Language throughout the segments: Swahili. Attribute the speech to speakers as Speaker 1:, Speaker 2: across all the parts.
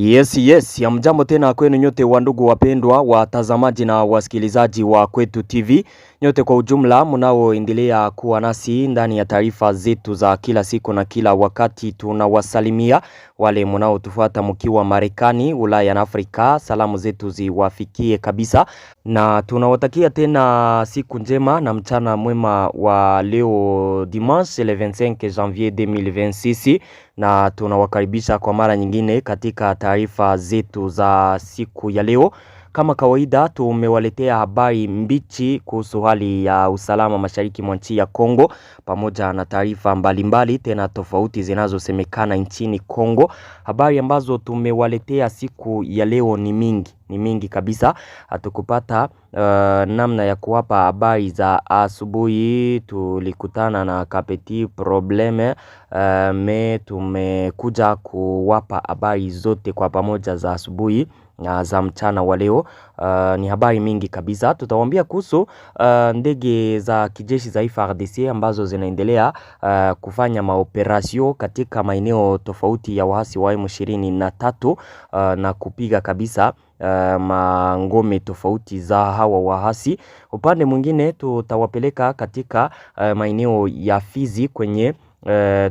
Speaker 1: Yes, ya mjambo tena kwenu nyote wandugu wapendwa, watazamaji na wasikilizaji wa Kwetu TV. Nyote kwa ujumla mnaoendelea kuwa nasi ndani ya taarifa zetu za kila siku na kila wakati, tunawasalimia wale mnaotufuata mkiwa Marekani, Ulaya na Afrika. Salamu zetu ziwafikie kabisa na tunawatakia tena siku njema na mchana mwema wa leo dimanche le 25 janvier 2026, na tunawakaribisha kwa mara nyingine katika taarifa zetu za siku ya leo. Kama kawaida tumewaletea habari mbichi kuhusu hali ya usalama mashariki mwa nchi ya Kongo, pamoja na taarifa mbalimbali tena tofauti zinazosemekana nchini Kongo. Habari ambazo tumewaletea siku ya leo ni mingi kabisa. Hatukupata namna ya kuwapa habari za asubuhi, tulikutana na kapeti probleme tumekuja kuwapa habari zote kwa pamoja za asubuhi na za mchana wa leo. Ni habari mingi kabisa. Tutawaambia kuhusu ndege za kijeshi za FARDC ambazo zinaendelea kufanya maoperasio katika maeneo tofauti ya waasi wa M23 na kupiga kabisa mangome tofauti za hawa waasi. Upande mwingine tutawapeleka katika maeneo ya Fizi kwenye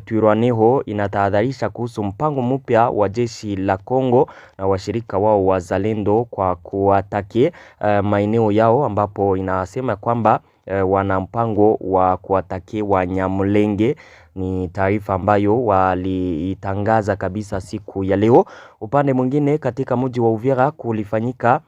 Speaker 1: Twirwaneho inatahadharisha kuhusu mpango mpya wa jeshi la Kongo na washirika wao wazalendo kwa kuwatake maeneo yao, ambapo inasema kwamba wana mpango wa kuwatake Wanyamulenge. Ni taarifa ambayo waliitangaza kabisa siku ya leo. Upande mwingine katika mji wa Uvira kulifanyika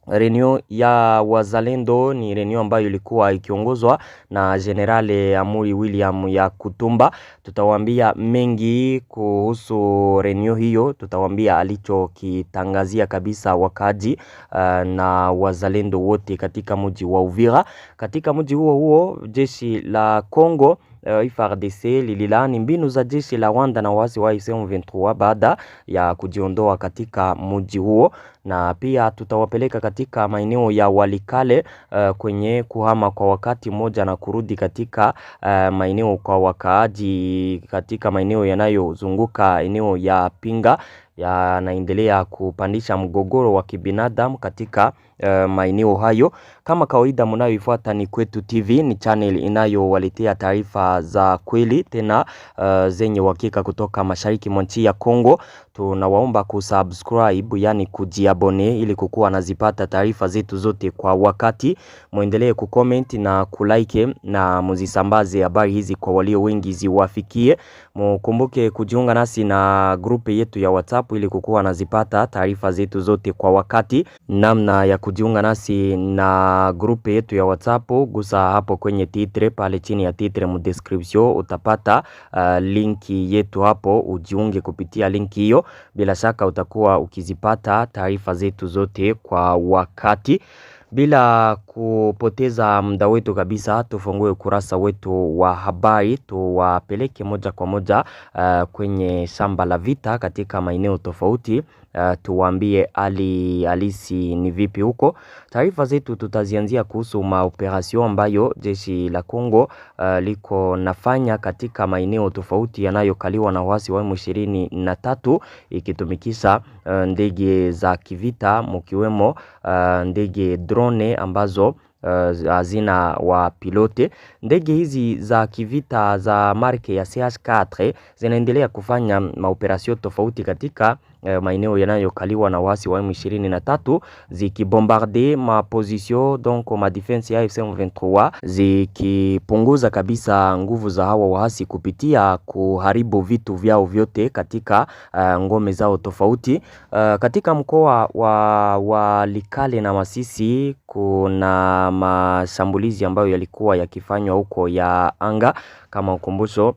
Speaker 1: reunion ya wazalendo. Ni reunion ambayo ilikuwa ikiongozwa na General Amuri William ya Kutumba. Tutawaambia mengi kuhusu reunion hiyo, tutawaambia alichokitangazia kabisa wakaji na wazalendo wote katika mji wa Uvira. Katika mji huo jeshi la Kongo FARDC lililaani mbinu za jeshi la Rwanda na waasi wa M23 baada ya kujiondoa katika mji huo, na pia tutawapeleka katika maeneo ya Walikale kwenye kuhama kwa wakati mmoja na kurudi katika maeneo kwa wakaaji katika maeneo yanayozunguka eneo ya Pinga yanaendelea kupandisha mgogoro wa kibinadamu katika maeneo hayo. Kama kawaida mnayoifuata ni Kwetu TV, ni channel inayowaletea taarifa za kweli tena zenye uhakika kutoka mashariki mwa nchi ya Kongo. Tunawaomba kusubscribe, yani kujiabone, ili kukuwa nazipata taarifa zetu zote kwa wakati. Muendelee kucomment na kulike na muzisambaze habari hizi kwa walio wengi ziwafikie. Mkumbuke kujiunga nasi na grupe yetu ya WhatsApp ili kukuwa nazipata taarifa zetu zote kwa wakati. Namna ya kujiunga nasi na grupe yetu ya WhatsApp, gusa hapo kwenye titre, pale chini ya titre mu description utapata linki yetu hapo, ujiunge kupitia linki hiyo. Bila shaka utakuwa ukizipata taarifa zetu zote kwa wakati. Bila kupoteza muda wetu kabisa, tufungue ukurasa wetu wa habari, tuwapeleke moja kwa moja kwenye shamba la vita katika maeneo tofauti. Tuwaambie hali halisi ni vipi huko. Taarifa zetu tutazianzia kuhusu maoperasyon ambayo jeshi la Kongo liko nafanya katika maeneo tofauti yanayokaliwa na waasi wa M23, ikitumikisha ndege za kivita mkiwemo ndege drone ambazo hazina wa pilote. Ndege hizi za kivita za marke ya CH4 zinaendelea kufanya maoperasyon tofauti katika maeneo yanayokaliwa na waasi wa M23, zikibombarde ma position donc ma defense ya M23, zikipunguza kabisa nguvu za hawa waasi kupitia kuharibu vitu vyao vyote katika ngome zao tofauti. Katika mkoa wa Walikale na Masisi kuna mashambulizi ambayo yalikuwa yakifanywa huko ya anga. Kama ukumbusho,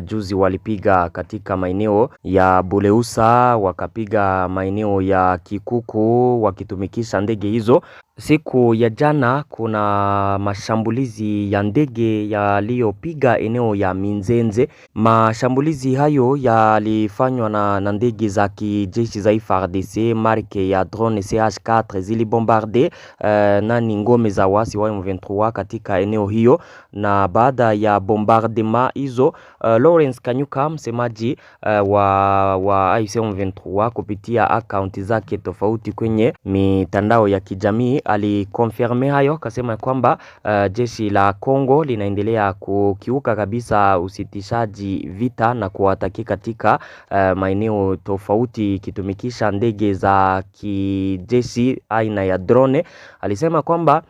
Speaker 1: juzi walipiga katika maeneo ya Buleusa, wakapiga maeneo ya Kikuku wakitumikisha ndege hizo. Siku ya jana kuna mashambulizi ya ndege yaliyopiga eneo ya Minzenze. Mashambulizi hayo yalifanywa na ndege za kijeshi za FARDC marke ya drone CH4 zilibombarde ngome za waasi wa M23 katika eneo hiyo, na baada ya bombardement hizo Lawrence Kanyuka, msemaji wa AFC M23, kupitia akaunti zake tofauti kwenye mitandao ya kijamii alikonfirme hayo, kasema kwamba jeshi la Kongo linaendelea kukiuka kabisa usitishaji vita na kuwataki katika maeneo tofauti kitumikisha ndege za kijeshi aina ya drone. Alisema kwamba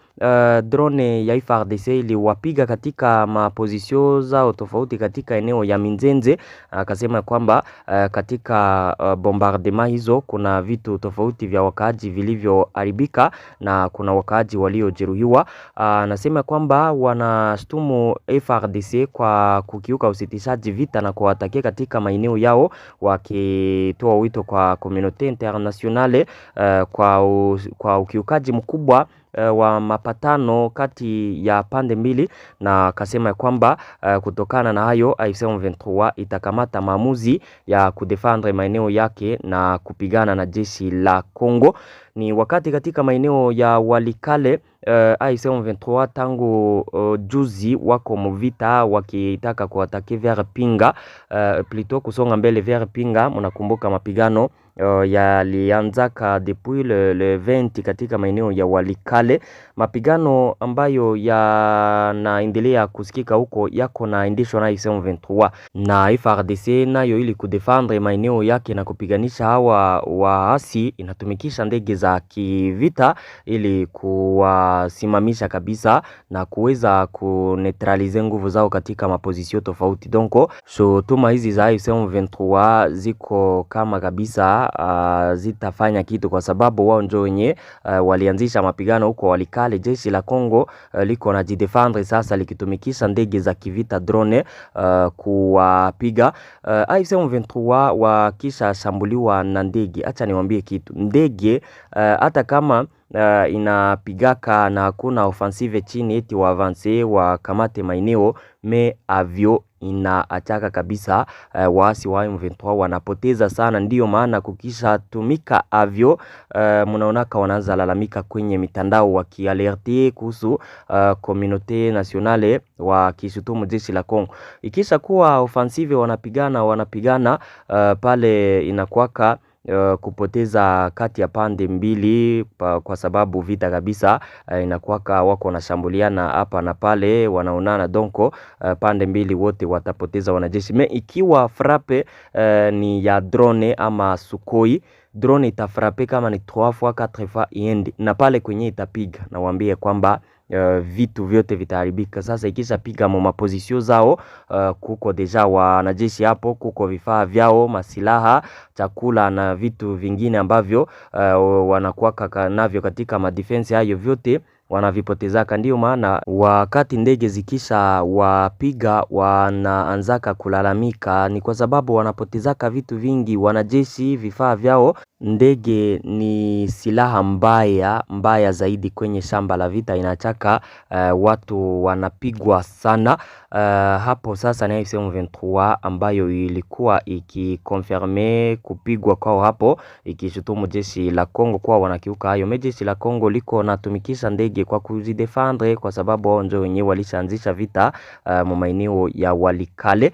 Speaker 1: drone ya FARDC iliwapiga katika mapozisio zao tofauti katika eneo ya Minzenze. Akasema kwamba katika bombardement hizo kuna vitu tofauti vya wakaaji vilivyoharibika na kuna wakaaji waliojeruhiwa. Anasema kwamba wanashtumu FARDC kwa kukiuka usitishaji vita na kuwatakia katika maeneo yao, wakitoa wito kwa community internationale kwa ukiukaji mkubwa wa mapatano kati ya pande mbili, na akasema kwamba kutokana na hayo AFC M23 itakamata maamuzi ya kudefendre maeneo yake na kupigana na jeshi la Kongo. Ni wakati katika maeneo ya Walikale AFC M23 tangu juzi wako mvita wakitaka kuatake vers Pinga, plutôt kusonga mbele vers Pinga. Mnakumbuka mapigano yalianzaka depuis le 20 katika maeneo ya Walikale, mapigano ambayo yanaendelea kusikika huko yako naendeshwa na AFC M23 na FARDC nayo, ili kudefendre maeneo yake na kupiganisha hawa waasi inatumikisha ndege za kivita ili kuwasimamisha kabisa na kuweza kuneutralize nguvu zao katika mapozisio tofauti. Donc tuma hizi za AFC M23 ziko kama kabisa zitafanya kitu, kwa sababu wao ndio wenye walianzisha mapigano huko Walikale. Jeshi la Kongo liko na jidefendre sasa likitumikisha ndege za kivita drone kuwapiga AFC M23 wakisha shambuliwa na ndege. Acha niwaambie kitu, ndege hata kama inapigaka na hakuna offensive chini eti wa avance wa kamate maeneo, me avio inaachaka kabisa waasi wa M23 wanapoteza sana. Ndiyo maana kukisha tumika avio mnaonaka wanaanza lalamika kwenye mitandao wakialerte kuhusu communauté nationale wakishutumu jeshi la Kongo. Ikisha kuwa offensive wanapigana pale inakuwaka kupoteza kati ya pande mbili kwa sababu vita kabisa inakuwaka wako wanashambuliana hapa na pale wanaonana, donko pande mbili wote watapoteza wanajeshi. Me ikiwa frappe ni ya drone ama Sukoi, drone itafrape kama ni 3 fois 4 fois iende na pale kwenye itapiga, na waambie kwamba vitu vyote vitaharibika. Sasa ikisha piga mo mapozisio zao, kuko deja wanajeshi hapo, kuko vifaa vyao, masilaha, chakula na vitu vingine ambavyo wanakuwa navyo katika madefense hayo, vyote wanavipotezaka. Ndio maana wakati ndege zikisha wapiga wanaanzaka kulalamika, ni kwa sababu wanapotezaka vitu vingi, wanajeshi, vifaa vyao. Ndege ni silaha mbaya zaidi kwenye shamba la vita, inachaka watu wanapigwa sana. Hapo sasa ni AFC M23 ambayo ilikuwa ikikonfirme kupigwa kwao hapo, ikishutumu jeshi la Kongo kwa wanakiuka hayo. Jeshi la Kongo liko natumikisha ndege kwa kujidefendre, kwa sababu wao ndio wenyewe walishaanzisha vita maeneo ya Walikale.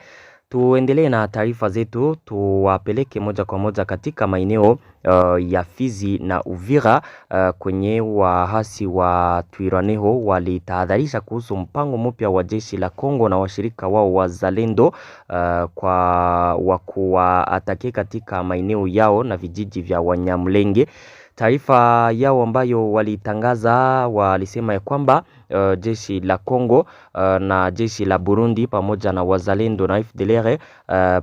Speaker 1: Tuendelee na taarifa zetu, tuwapeleke moja kwa moja katika maeneo ya Fizi na Uvira kwenye waasi wa Twirwaneho walitahadharisha kuhusu mpango mpya wa jeshi la Kongo na washirika wao wazalendo kwa kuwaatake katika maeneo yao na vijiji vya Wanyamulenge. Taarifa yao ambayo walitangaza walisema ya kwamba jeshi la Kongo na jeshi la Burundi pamoja na wazalendo na FDLR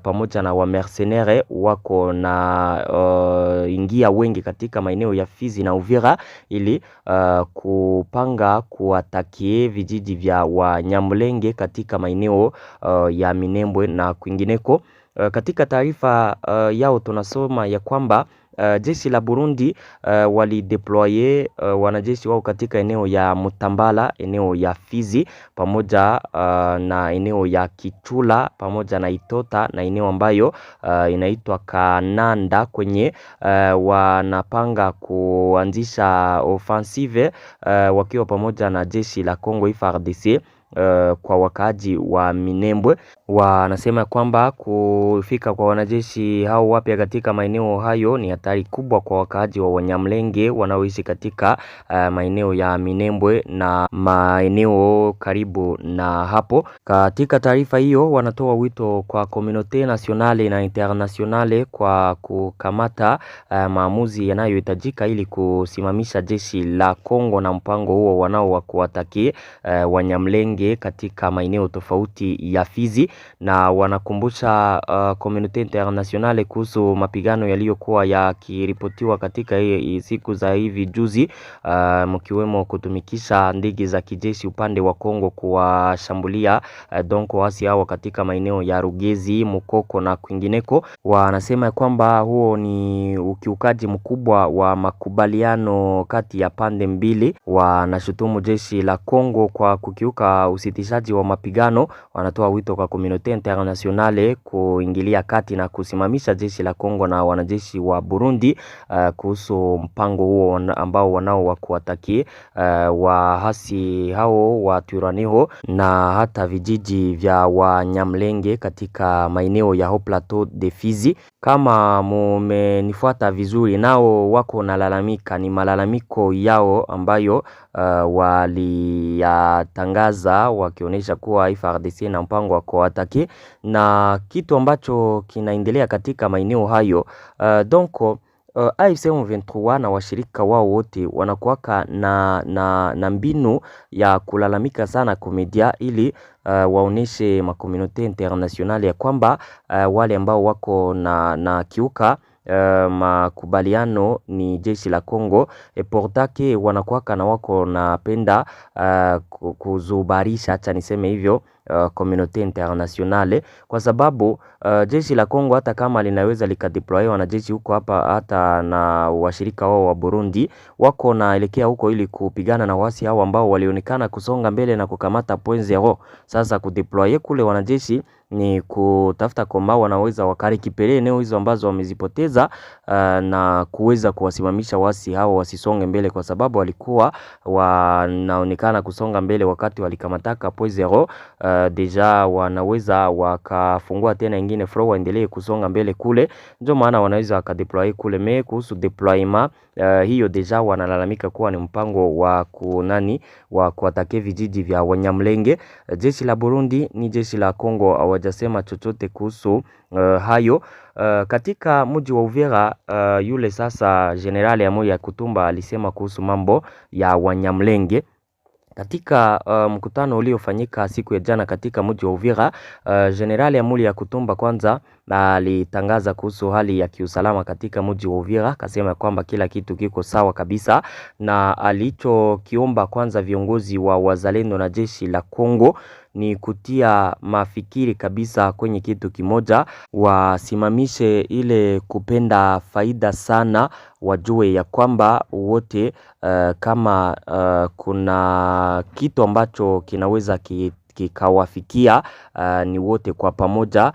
Speaker 1: pamoja na wamercenaire wako na ingia wengi katika maeneo ya Fizi na Uvira ili kupanga kuatakie vijiji vya Wanyamulenge katika maeneo ya Minembwe na kwingineko. Katika taarifa yao tunasoma ya kwamba jeshi la Burundi walideploye wanajeshi wao katika eneo ya Mutambala, eneo ya Fizi pamoja na eneo ya Kichula pamoja na Itota na eneo ambayo inaitwa Kananda kwenye wanapanga kuanzisha offensive wakiwa pamoja na jeshi la Kongo FARDC. Kwa wakaaji wa Minembwe wanasema kwamba kufika kwa wanajeshi hao wapya katika maeneo hayo ni hatari kubwa kwa wakaaji wa Wanyamlenge wanaoishi katika maeneo ya Minembwe na maeneo karibu na hapo. Katika taarifa hiyo wanatoa wito kwa communauté nationale na internationale kwa kukamata maamuzi yanayohitajika ili kusimamisha jeshi la Kongo na mpango huo wanao wa kuwataki Wanyamlenge katika maeneo tofauti ya Fizi, na wanakumbusha community internationale kuhusu mapigano yaliyokuwa yakiripotiwa katika siku za hivi juzi, mkiwemo kutumikisha ndege za kijeshi upande wa Kongo kuwashambulia donc waasi hao katika maeneo ya Rugezi, Mukoko na kwingineko. Wanasema kwamba huo ni ukiukaji mkubwa wa makubaliano kati ya pande mbili. Wanashutumu jeshi la Kongo kwa kukiuka usitishaji wa mapigano. Wanatoa wito kwa community internationale kuingilia kati na kusimamisha jeshi la Kongo na wanajeshi wa Burundi kuhusu mpango huo ambao wanao wa kuwataki waasi hao wa Twirwaneho na hata vijiji vya Wanyamlenge katika maeneo ya Haut Plateau de Fizi. Kama mumenifuata vizuri, nao wako nalalamika, ni malalamiko yao ambayo waliyatangaza wakionyesha kuwa FARDC na mpango wa kuwataki, na kitu ambacho kinaendelea katika maeneo hayo. Donc AFC M23 na washirika wao wote wanakuwaka na mbinu ya kulalamika sana kumedia ili waoneshe makomunote internationale ya kwamba wale ambao wako na kiuka makubaliano ni jeshi la Kongo. Portake wanakuwaka na wako napenda kuzubarisha, acha niseme hivyo, communauté internationale, kwa sababu jeshi la Kongo hata kama linaweza likadeploy wanajeshi huko hapa hata na washirika wao wa Burundi wako naelekea huko ili kupigana na wasi hao ambao walionekana kusonga mbele na kukamata point zero. Sasa kudeploy kule wanajeshi ni kutafuta kwamba wanaweza wakarikipele eneo hizo ambazo wamezipoteza na kuweza kuwasimamisha wasi hao wasisonge mbele, kwa sababu walikuwa wanaonekana kusonga mbele wakati walikamataka point zero. Deja wanaweza wakafungua tena ingine flow waendelee kusonga mbele kule, ndio maana wanaweza wakadeploy kule. Me kuhusu deployment hiyo deja wanalalamika kuwa ni mpango wa wa kuatake vijiji vya Wanyamlenge. Jeshi la Burundi ni jeshi la Kongo hawajasema chochote kuhusu hayo. Katika mji wa Uvira yule sasa General Amoya Yakutumba alisema kuhusu mambo ya Wanyamlenge katika mkutano uliofanyika siku ya jana katika mji wa Uvira. General Amoya Yakutumba kwanza alitangaza kuhusu hali ya kiusalama katika mji wa Uvira, akasema kwamba kila kitu kiko sawa kabisa, na alichokiomba kwanza viongozi wa wazalendo na jeshi la Kongo ni kutia mafikiri kabisa kwenye kitu kimoja, wasimamishe ile kupenda faida sana, wajue ya kwamba wote kama kuna kitu ambacho kinaweza kikawafikia ni wote kwa pamoja,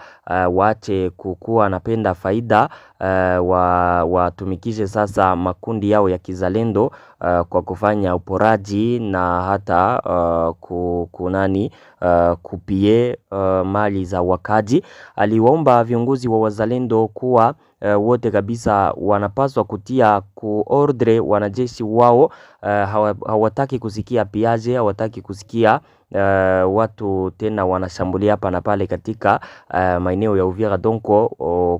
Speaker 1: waache kukuwa napenda faida, watumikishe sasa makundi yao ya kizalendo kwa kufanya uporaji na hata kupie mali za wakaji. Aliwaomba viongozi wa wazalendo kuwa wote kabisa wanapaswa kutia kuordre wanajeshi wao. Hawataki kusikia piaje, hawataki kusikia watu tena wanashambulia hapa na pale katika maeneo ya Uvira, donko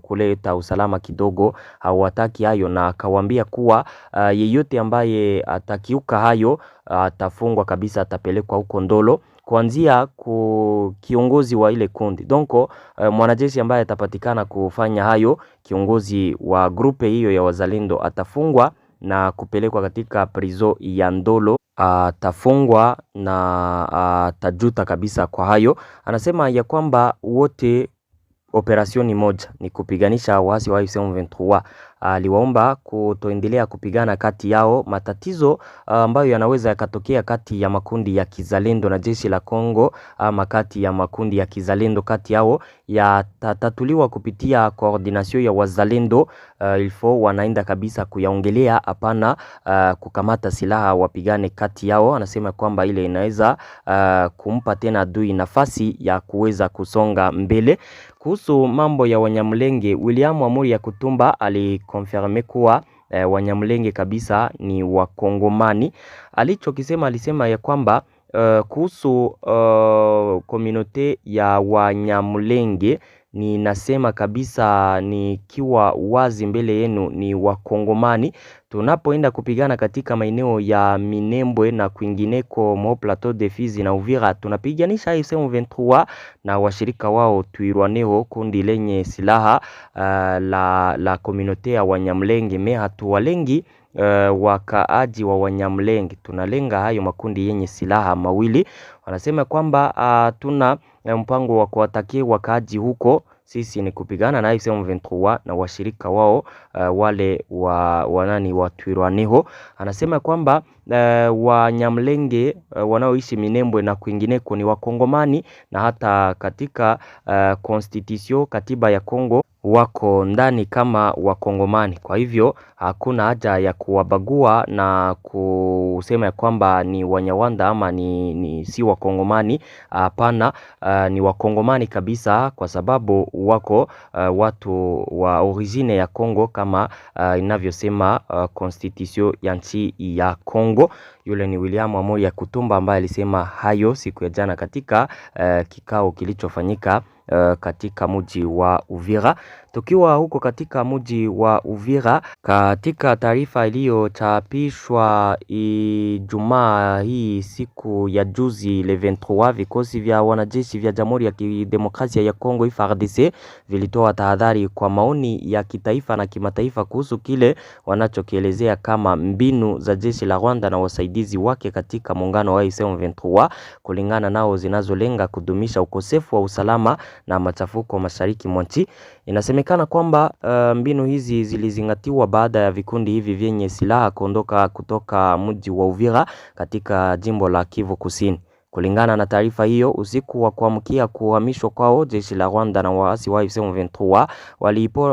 Speaker 1: kuleta usalama kidogo, hawataki hayo, na akawaambia kuwa yeyote ambaye atakiuka hayo atafungwa kabisa, atapelekwa huko Ndolo kuanzia kiongozi wa ile kundi. Donc mwanajeshi ambaye atapatikana kufanya hayo, kiongozi wa grupe hiyo ya wazalendo, atafungwa na kupelekwa katika prizo ya Ndolo, atafungwa na atajuta kabisa kwa hayo. Anasema ya kwamba wote operasioni moja ni kupiganisha waasi wa AFC M23. aliwaomba kutoendelea kupigana kati yao. Matatizo ambayo yanaweza yakatokea kati ya makundi ya kizalendo na jeshi la Kongo ama kati ya makundi ya kizalendo kati yao yatatatuliwa kupitia koordinasyon ya wazalendo. Ilfo wanaenda kabisa kuyaongelea, hapana kukamata silaha wapigane kati yao. Anasema kwamba ile inaweza kumpa tena adui nafasi ya kuweza kusonga mbele. Kuhusu mambo ya Wanyamulenge, William Amuri Yakutumba alikonfirme kuwa Wanyamulenge kabisa ni Wakongomani. Alichokisema, alisema ya kwamba kuhusu komunote ya Wanyamulenge, ninasema kabisa nikiwa wazi mbele yenu, ni Wakongomani. Tunapoenda kupigana katika maeneo ya Minembwe na kwingineko mo plateau de Fizi na Uvira, tunapiganisha M23 na washirika wao Twirwaneho, kundi lenye silaha la komunote ya Wanyamulenge. Hatuwalengi wakaaji wa Wanyamulenge, tunalenga hayo makundi yenye silaha mawili. Wanasema kwamba tuna mpango wa kuwatakia wakaaji huko, sisi ni kupigana na M23 na washirika wao wale wa Twirwaneho. Anasema kwamba Wanyamulenge wanaoishi Minembwe na kwingineko ni Wakongomani, na hata katika constitution, katiba ya Kongo, wako ndani kama Wakongomani. Kwa hivyo hakuna haja ya kuwabagua na kusema ya kwamba ni Wanyawanda ama ni si Wakongomani. Hapana, ni Wakongomani kabisa, kwa sababu wako watu wa origine ya Kongo kama inavyosema constitution ya nchi ya Kongo. Yule ni William Amuri Yakutumba ambaye alisema hayo siku ya jana katika kikao kilichofanyika katika mji wa Uvira. Tukiwa huko katika mji wa Uvira, katika taarifa iliyochapishwa Ijumaa hii siku ya juzi le 23, vikosi vya wanajeshi vya Jamhuri ya Kidemokrasia ya Kongo FARDC vilitoa tahadhari kwa maoni ya kitaifa na kimataifa kuhusu kile wanachokielezea kama mbinu za jeshi la Rwanda na wasaidizi wake katika muungano wa M23, kulingana nao zinazolenga kudumisha ukosefu wa usalama na machafuko mashariki mwa nchi. Inasemekana kwamba mbinu hizi zilizingatiwa baada ya vikundi hivi vyenye silaha kutoka mji wa Uvira katika jimbo la Kivu Kusini. Kulingana na taarifa hiyo, usiku wa kuamkia kuhamishwa kwao, jeshi la Rwanda na waasi wa M23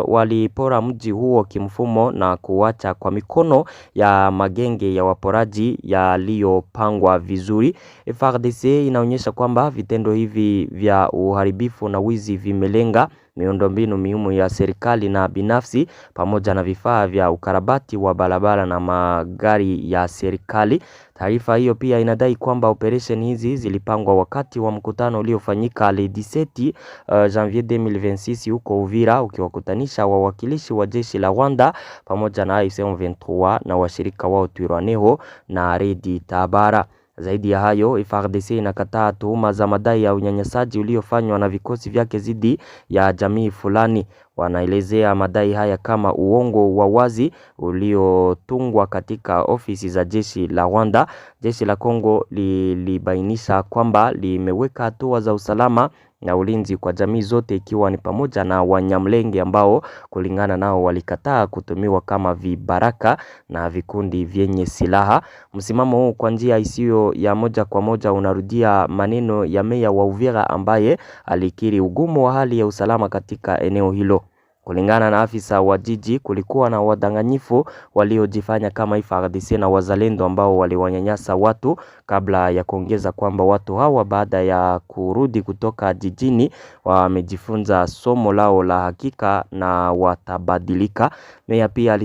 Speaker 1: walipora mji huo kimfumo na kuacha kwa mikono ya magenge ya waporaji yaliyopangwa vizuri. FARDC inaonyesha kwamba vitendo hivi vya uharibifu na wizi vimelenga miundombinu muhimu ya serikali na binafsi, pamoja na vifaa vya ukarabati wa barabara na magari ya serikali. Taarifa hiyo pia inadai kwamba operation hizi zilipangwa wakati wa mkutano uliofanyika le 17 Janvier 2026 huko Uvira, ukiwakutanisha wawakilishi wa jeshi la Rwanda pamoja na M23 na washirika wao Twirwaneho na Redi Tabara. Zaidi ya hayo, FARDC inakataa tuhuma za madai ya unyanyasaji uliofanywa na vikosi vyake dhidi ya jamii fulani. Wanaelezea madai haya kama uongo wa wazi uliotungwa katika ofisi za jeshi la Rwanda. Jeshi la Kongo lilibainisha kwamba limeweka hatua za usalama na ulinzi kwa jamii zote, ikiwa ni pamoja na Wanyamulenge ambao kulingana nao walikataa kutumiwa kama vibaraka na vikundi vyenye silaha. Msimamo huu kwa njia isiyo ya moja kwa moja unarudia maneno ya meya wa Uvira ambaye alikiri ugumu wa hali ya usalama katika eneo hilo. Kulingana na afisa wa jiji, kulikuwa na wadanganyifu waliojifanya kama FARDC na wazalendo ambao waliwanyanyasa watu, kabla ya kuongeza kwamba watu hawa baada ya kurudi kutoka jijini wamejifunza somo lao la hakika na watabadilika. Meya pia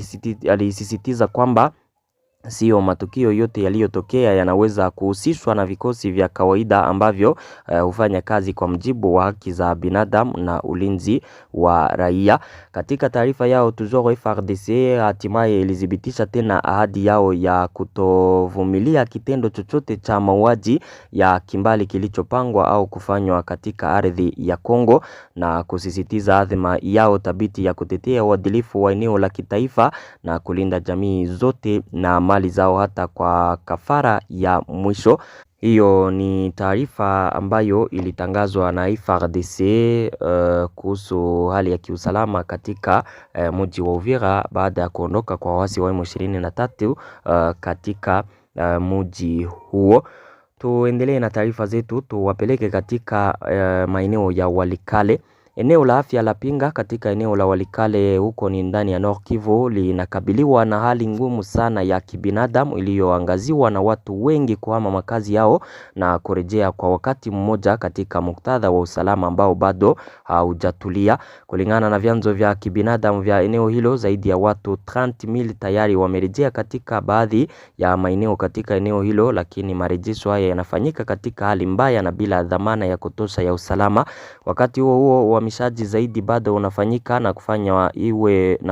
Speaker 1: alisisitiza kwamba sio matukio yote yaliyotokea yanaweza kuhusishwa na vikosi vya kawaida ambavyo hufanya kazi kwa mjibu wa haki za binadamu na ulinzi wa raia. Katika taarifa yao, toujours FARDC hatimaye ilithibitisha tena ahadi yao ya kutovumilia kitendo chochote cha mauaji ya kimbali kilichopangwa au kufanywa katika ardhi ya Kongo, na kusisitiza adhima yao thabiti ya kutetea uadilifu wa eneo la kitaifa na kulinda jamii zote na mali zao hata kwa kafara ya mwisho. Hiyo ni taarifa ambayo ilitangazwa na FARDC kuhusu hali ya kiusalama katika mji wa Uvira baada ya kuondoka kwa waasi wa M23 katika mji huo. Tuendelee na taarifa zetu, tuwapeleke katika maeneo ya Walikale. Eneo la afya la Pinga katika eneo la Walikale huko ni ndani ya Nord Kivu linakabiliwa na hali ngumu sana ya kibinadamu iliyoangaziwa na watu wengi kuhama makazi yao na kurejea kwa wakati mmoja katika muktadha wa usalama ambao bado haujatulia. Kulingana na vyanzo vya kibinadamu vya eneo hilo, zaidi ya watu 30,000 tayari wamerejea katika baadhi ya maeneo katika eneo hilo, lakini marejesho haya yanafanyika katika hali mbaya na bila dhamana ya kutosha ya usalama. Wakati huo uhamishaji zaidi bado unafanyika na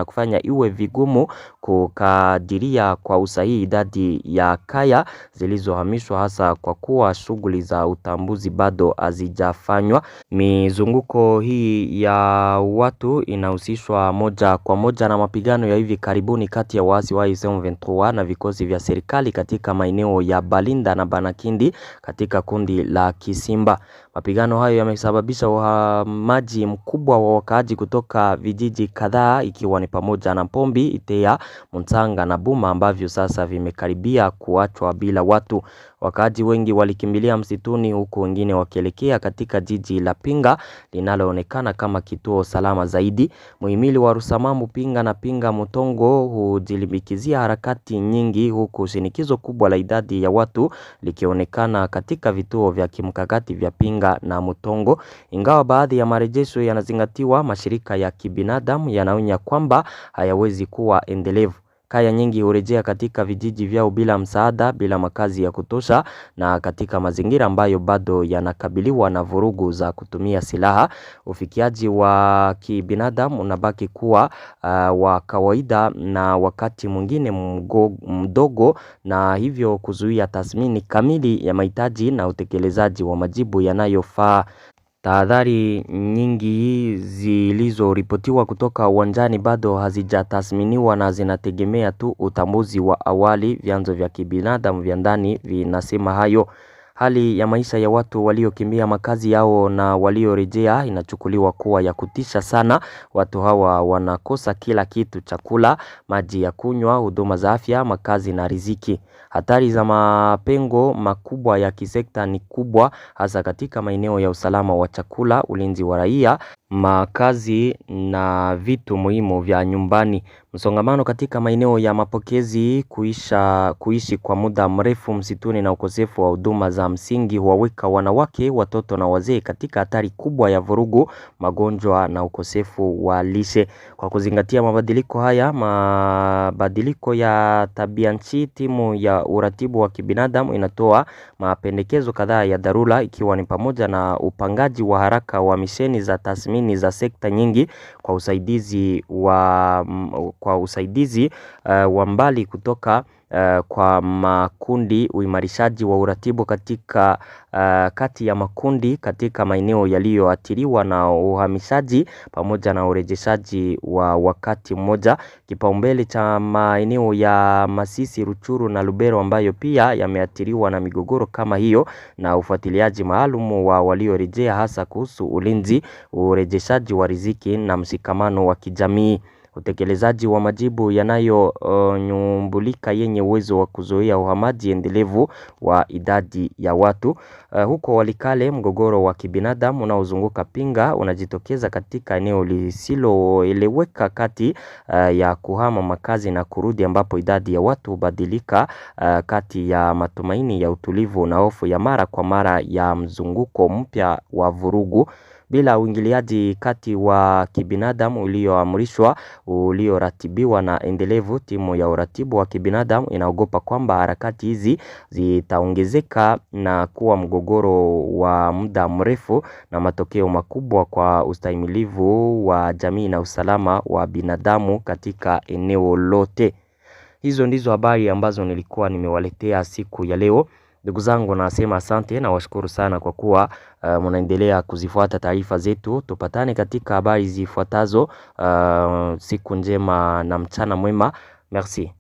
Speaker 1: kufanya iwe vigumu kukadiria kwa usahihi idadi ya kaya zilizohamishwa, hasa kwa kuwa shughuli za utambuzi bado hazijafanywa. Mizunguko hii ya watu inahusishwa moja kwa moja na mapigano ya hivi karibuni kati ya waasi wa M23 na vikosi vya serikali katika maeneo ya Balinda na Banakindi katika kundi la Kisimba. Mapigano hayo yamesababisha uhamaji mkubwa wa wakaaji kutoka vijiji kadhaa ikiwa ni pamoja na Pombi, Itea, Muntanga na Buma ambavyo sasa vimekaribia kuachwa bila watu. Wakaaji wengi walikimbilia msituni huku wengine wakielekea katika jiji la Pinga linaloonekana kama kituo salama zaidi. Muhimili wa Rusamamu, Pinga na Pinga Mutongo hujilimbikizia harakati nyingi huku shinikizo kubwa la idadi ya watu likionekana katika vituo vya kimkakati vya Pinga na Mutongo. Ingawa baadhi ya marejesho yanazingatiwa, mashirika ya kibinadamu yanaonya kwamba hayawezi kuwa endelevu. Kaya nyingi hurejea katika vijiji vyao bila msaada, bila makazi ya kutosha na katika mazingira ambayo bado yanakabiliwa na vurugu za kutumia silaha. Ufikiaji wa kibinadamu unabaki kuwa wa kawaida na wakati mwingine mdogo, na hivyo kuzuia tathmini kamili ya mahitaji na utekelezaji wa majibu yanayofaa. Tahadhari nyingi zilizoripotiwa kutoka uwanjani bado hazijatathminiwa na zinategemea tu utambuzi wa awali. Vyanzo vya kibinadamu vya ndani vinasema hayo. Hali ya maisha ya watu waliokimbia makazi yao na waliorejea inachukuliwa kuwa ya kutisha sana. Watu hawa wanakosa kila kitu: chakula, maji ya kunywa, huduma za afya, makazi na riziki. Hatari za mapengo makubwa ya kisekta ni kubwa, hasa katika maeneo ya usalama wa chakula, ulinzi wa raia, makazi na vitu muhimu vya nyumbani. Msongamano katika maeneo ya mapokezi, kuishi kwa muda mrefu msituni na ukosefu wa huduma za msingi huwaweka wanawake, watoto na wazee katika hatari kubwa ya vurugu, magonjwa na ukosefu wa lishe. Kwa kuzingatia mabadiliko ya tabianchi, timu ya uratibu wa kibinadamu inatoa mapendekezo kadhaa ya dharura, ikiwa ni pamoja na upangaji wa haraka wa misheni za tathmini za sekta nyingi kwa usaidizi wa mbali kutoka kwa makundi, uimarishaji wa uratibu katika kati ya makundi katika maeneo yaliyoathiriwa na uhamishaji pamoja na urejeshaji wa wakati mmoja. Kipaumbele cha maeneo ya Masisi, Ruchuru na Lubero ambayo pia yameathiriwa na migogoro kama hiyo, na ufuatiliaji maalum wa waliorejea, hasa kuhusu ulinzi, urejeshaji wa riziki na mshikamano wa kijamii. Utekelezaji wa majibu yanayonyumbulika yenye uwezo wa kuzuia uhamaji endelevu wa idadi ya watu. Huko Walikale, mgogoro wa kibinadamu unaozunguka Pinga unajitokeza katika eneo lisiloeleweka kati ya kuhama makazi na kurudi, ambapo idadi ya watu hubadilika kati ya matumaini ya utulivu na hofu ya mara kwa mara ya mzunguko mpya wa vurugu. Bila uingiliaji kati wa kibinadamu ulioamrishwa, ulioratibiwa na endelevu, timu ya uratibu wa kibinadamu inaogopa kwamba harakati hizi zitaongezeka na kuwa mgogoro wa muda mrefu na matokeo makubwa kwa ustahimilivu wa jamii na usalama wa binadamu katika eneo lote. Hizo ndizo habari ambazo nilikuwa nimewaletea siku ya leo. Ndugu zangu, nasema asante na washukuru sana kwa kuwa mnaendelea kuzifuata taarifa zetu. Tupatane katika habari zifuatazo. Siku njema na mchana mwema. Merci.